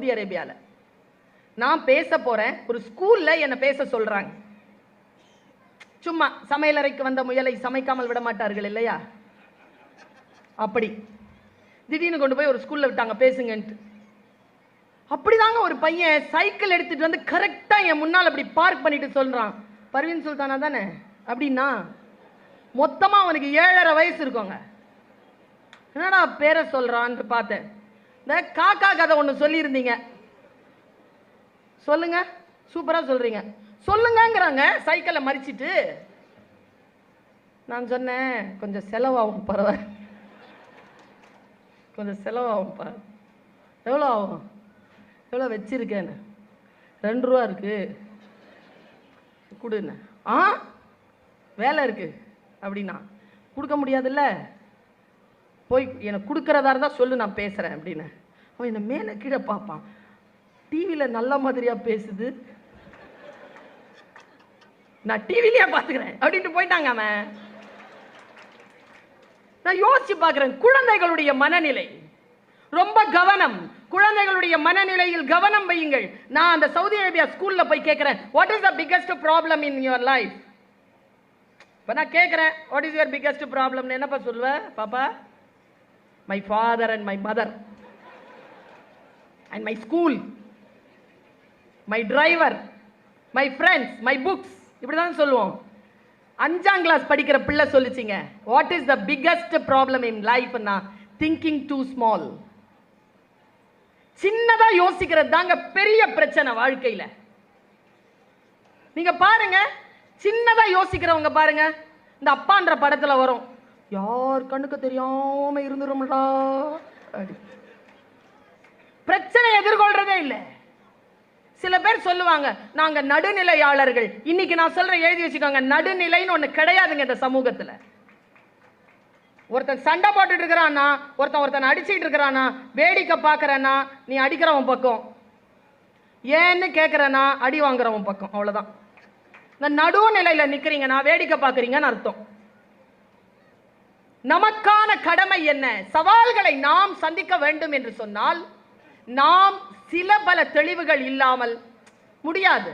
Saudi அரேபியாவில். நான் பேச போறேன். ஒரு ஸ்கூல்ல என்ன பேச சொல்றாங்க. சும்மா சமையலறைக்கு வந்த முயலை சமைக்காமல் விட மாட்டார்கள் இல்லையா? அப்படி திடீர்னு கொண்டு போய் ஒரு ஸ்கூல்ல விட்டாங்க பேசுங்கன்ட்டு. அப்படிதாங்க ஒரு பையன் சைக்கிள் எடுத்துட்டு வந்து கரெக்டா என் முன்னால் அப்படி பார்க் பண்ணிட்டு சொல்றான், பர்வீன் சுல்தானா தானே அப்படின்னா. மொத்தமா அவனுக்கு 7.5 வயசு இருக்குங்க. என்னடா பேரை சொல்றான்னு பார்த்தேன். இந்த காக்கா கதை ஒன்று சொல்லியிருந்தீங்க, சொல்லுங்க. சூப்பரா சொல்றீங்க, சொல்லுங்கிறாங்க சைக்கிளை மறிச்சிட்டு. நான் சொன்னேன், கொஞ்சம் செலவாகும், பரவாயில்ல, கொஞ்சம் செலவாகும். எவ்வளோ ஆகும்? எவ்வளோ வச்சிருக்கேன்னு? 2 ரூபா இருக்கு, கொடுன்னு. வேலை இருக்கு அப்படின்னா கொடுக்க முடியாதுல்ல. போய் எனக்கு கொடுக்குறதா இருந்தால் சொல்லு, நான் பேசுகிறேன் அப்படின்னு. அவன் என்னை மேலே கீழே பார்ப்பான். டிவியில் நல்ல மாதிரியாக பேசுது, நான் டிவிலேயே பார்த்துக்கிறேன் அப்படின்ட்டு போயிட்டாங்க அவன். நான் யோசிச்சு பார்க்குறேன், குழந்தைகளுடைய மனநிலை ரொம்ப கவனம். குழந்தைகளுடைய மனநிலையில் கவனம் வையுங்கள். நான் அந்த சவுதி அரேபியா ஸ்கூல்ல போய் கேட்கிறேன், what is the biggest problem in your life? இப்போ நான் கேட்குறேன், what is your biggest problem? என்னப்பா சொல்லுவேன்? பாப்பா, my father and my mother and my school, my driver, my friends, my books, இப்படிதான் சொல்லுவோம். 5ஆம் கிளாஸ் படிக்கிற பிள்ளை சொல்லிச்சிங்க, what is the biggest problem in லைஃப்னா, திங்கிங் டூ ஸ்மால். சின்னதா யோசிக்கிறது தாங்க பெரிய பிரச்சனை வாழ்க்கையில. நீங்க பாருங்க, சின்னதா யோசிக்கிறவங்க பாருங்க, இந்த அப்பான்ற படத்துல வரும், யார் கண்ணுக்கு தெரியாம இருந்துரும்டா, பிரச்சனை எதிர்கொள்றதே இல்லை. சில பேர் சொல்லுவாங்க, நாங்க நடுநிலையாளர்கள். இன்னைக்கு நான் சொல்றேன், எழுதி வச்சுக்கோங்க, நடுநிலைன்னு ஒண்ணு கிடையாதுங்க இந்த சமூகத்துல. ஒருத்தன் சண்டை போட்டுட்டு இருக்கிறானா, ஒருத்தன் அடிச்சுட்டு இருக்கிறானா, வேடிக்கை பார்க்கறனா, நீ அடிக்கிறவன் பக்கம், ஏன்னு கேட்கறனா அடி வாங்குறவன் பக்கம், அவ்வளவுதான். இந்த நடுநிலையில நிக்கிறீங்கன்னா வேடிக்கை பார்க்கறீங்கன்னு அர்த்தம். நமக்கான கடமை என்ன? சவால்களை நாம் சந்திக்க வேண்டும் என்று சொன்னால் நாம் சில பல தெளிவுகள் இல்லாமல் முடியாது.